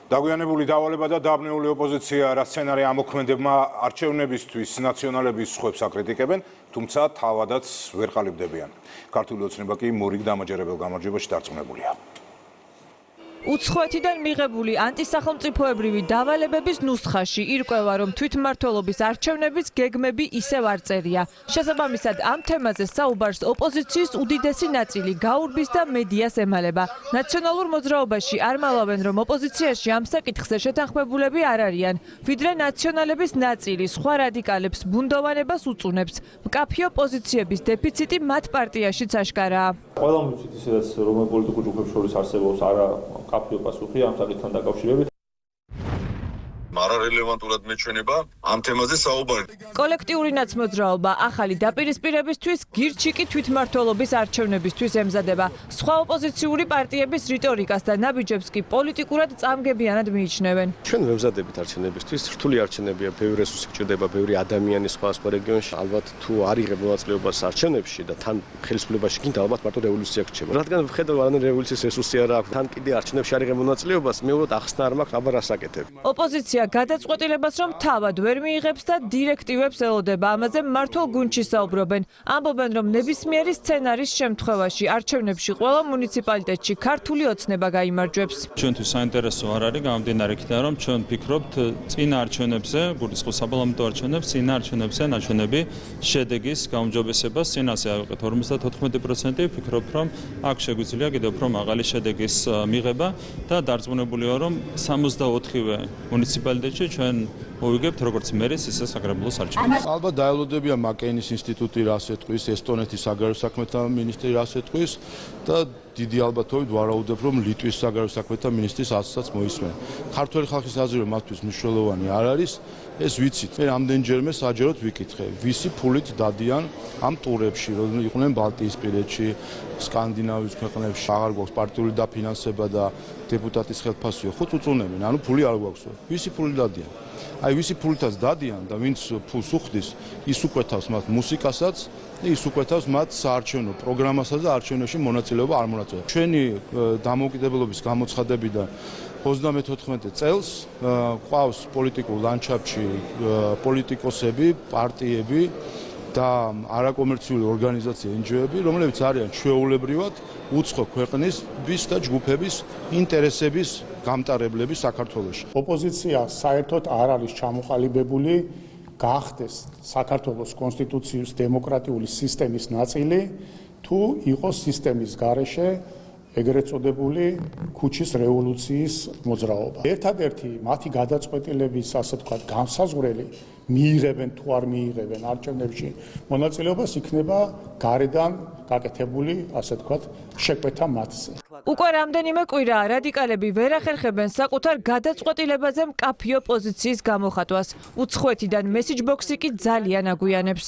დაგვიანებული დავალება და დაბნეული ოპოზიცია რა სცენარი ამოქმედებმა არჩევნებისთვის ნაციონალების სხვებს აკრიტიკებენ, თუმცა თავადაც ვერ ყალიბდებიან. ქართული ოცნება კი მორიგ დამაჯერებელ გამარჯვებაში დარწმუნებულია. უცხოეთიდან მიღებული ანტისახელმწიფოებრივი დავალებების ნუსხაში ირკვევა, რომ თვითმმართველობის არჩევნების გეგმები ისევ არ წერია. შესაბამისად, ამ თემაზე საუბარს ოპოზიციის უდიდესი ნაწილი გაურბის და მედიას ემალება. ნაციონალურ მოძრაობაში არ მალავენ, რომ ოპოზიციაში ამ საკითხზე შეთანხმებულები არ არიან, ვიდრე ნაციონალების ნაწილი სხვა რადიკალებს ბუნდოვანებას უწუნებს. მკაფიო პოზიციების დეფიციტი მათ პარტიაშიც აშკარაა. ყველა მიცით ისედაც რომ პოლიტიკურ ჯგუფებს შორის არსებობს არა კაფიო პასუხი ამ საკითხთან დაკავშირებით. არარელევანტურად მეჩვენება ამ თემაზე საუბარი. კოლექტიური ნაცმოძრაობა ახალი დაპირისპირებისთვის გირჩი კი თვითმმართველობის არჩევნებისთვის ემზადება. სხვა ოპოზიციური პარტიების რიტორიკას და ნაბიჯებს კი პოლიტიკურად წამგებიანად მიიჩნევენ. ჩვენ ვემზადებით არჩევნებისთვის, რთული არჩევნებია, ბევრი რესურსი გჭირდება, ბევრი ადამიანი სხვა რეგიონში. ალბათ თუ არ იღებ მონაწილეობას არჩევნებში და თან ხელისუფლებაში გინდა ალბათ მარტო რევოლუცია გრჩება. რადგან ვხედავ არანაირი რევოლუციის რესურსი არ აქვს, თან კიდე არჩევნებში არ იღებ მონაწილეობას, მე უბრალოდ ახსნა არ მაქვს, აბა რას აკეთებ. ოპოზიცია გადაწყვეტილებას რომ თავად ვერ მიიღებს და დირექტივებს ელოდება. ამაზე მმართველ გუნდში საუბრობენ. ამბობენ, რომ ნებისმიერი სცენარის შემთხვევაში არჩევნებში ყველა მუნიციპალიტეტში ქართული ოცნება გაიმარჯვებს. ჩვენთვის საინტერესო არ არის გამომდინარე იქიდან, რომ ჩვენ ვფიქრობთ წინა არჩევნებზე, გულისხმობს საბალამტო არჩევნებს, წინა არჩევნებზე ნაჩვენები შედეგის გაუმჯობესებას წინაზე ავიღეთ 54%. ვფიქრობ, რომ აქ შეგვიძლია კიდევ უფრო მაღალი შედეგის მიღება და დარწმუნებული ვარ, რომ 64-ვე მუნიციპალიტეტში ჩვენ მოვიგებთ როგორც მერის, ისე საკრებულოს არჩევნებს. ალბათ დაელოდებიან მაკეინის ინსტიტუტი რას ეთქვის, ესტონეთის საგარეო საქმეთა მინისტრი რას ეთქვის და დიდი ალბათობით ვარაუდებ, რომ ლიტვის საგარეო საქმეთა მინისტრის აზრსაც მოისმენ. ქართველი ხალხის აზრი რომ მათთვის მნიშვნელოვანი არ არის, ეს ვიცით. მე რამდენჯერმე საჯაროდ ვიკითხე, ვისი ფულით დადიან ამ ტურებში, რომ იყვნენ ბალტიისპირეთში, სკანდინავიის ქვეყნებში, აღარ გვაქვს პარტიული დაფინანსება და დეპუტატის ხელფასია, ხო წუწუნებენ, ანუ ფული არ გვაქვს. ვისი ფული დადიან? აი ვისი ფულითაც დადიან და ვინც ფულს უხდის, ის უკვეთავს მათ მუსიკასაც და ის უკვეთავს მათ საარჩევნო პროგრამასაც და არჩევნებში მონაწილეობა არ მონაწილეობა. ჩვენი დამოუკიდებლობის გამოცხადებიდან 34 წელს ყავს პოლიტიკურ ლანდშაფტში პოლიტიკოსები, პარტიები და არაკომერციული ორგანიზაცია NGO-ები, რომლებიც არიან ჩვეულებრივად უცხო ქვეყნების და ჯგუფების ინტერესების გამტარებლები საქართველოში. ოპოზიცია საერთოდ არ არის ჩამოყალიბებული გახდეს საქართველოს კონსტიტუციის დემოკრატიული სისტემის ნაწილი, თუ იყოს სისტემის გარეშე ეგრეთ წოდებული ქუჩის რევოლუციის მოძრაობა. ერთადერთი მათი გადაწყვეტილების, ასე ვთქვათ, განსაზღვრელი მიიღებენ თუ არ მიიღებენ არჩევნებში მონაწილეობას იქნება გარედან გაკეთებული, ასე ვთქვათ, შეკვეთა მათზე. უკვე რამდენიმე კვირაა რადიკალები ვერ ახერხებენ საკუთარ გადაწყვეტილებაზე მკაფიო პოზიციის გამოხატვას. უცხოეთიდან მესიჯ ბოქსი კი ძალიან აგვიანებს.